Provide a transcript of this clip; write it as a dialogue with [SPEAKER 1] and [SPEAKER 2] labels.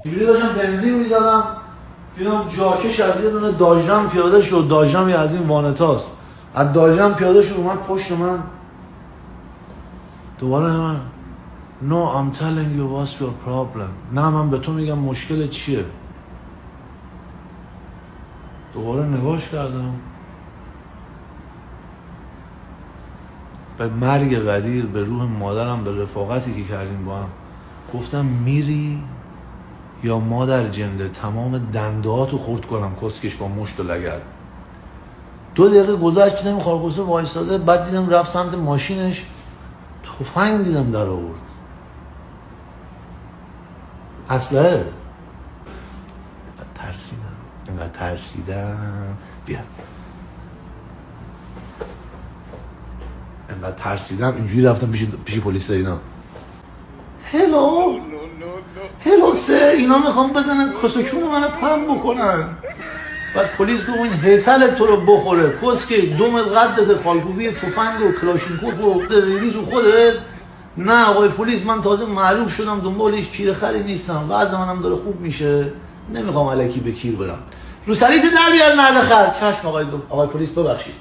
[SPEAKER 1] اینجوری داشتم بنزین میزدم دیدم جاکش از یه دونه داجرم پیاده شد. داجرم یه از این وانتاست، از داجرم پیاده شد اومد پشت من. دوباره من No, I'm telling you what's your problem. نه من به تو میگم مشکل چیه. دوباره نگاش کردم به مرگ قدیر، به روح مادرم، به رفاقتی که کردیم با هم. گفتم میری یا مادر جنده تمام دندهاتو خورد کنم کسکش با مشت و لگد. 2 دقیقه گذشت دیدم خارکوسه وایستاده. بعد دیدم رفت سمت ماشینش، تفنگ دیدم در آورد، اسلحه. اینقدر ترسیدم بیا اینقدر ترسیدم اینجوری رفتم پیش پلیس. اینا هلو سر، اینا میخوام بزنن کسکون منو پم بکنن. بعد پلیس گفت این هیکلت تو رو بخوره کسکه، دومت قدت، خالکوبی تفنگ و کلاشینکوف و ریدی تو خودت. نه آقای پلیس، من تازه معروف شدم، دنبال هیچ کیر خری نیستم، وضع منم داره خوب میشه، نمیخوام الکی به کیر برم. رو سریت در بیار نرد خر. چشم آقای پلیس ببخشید.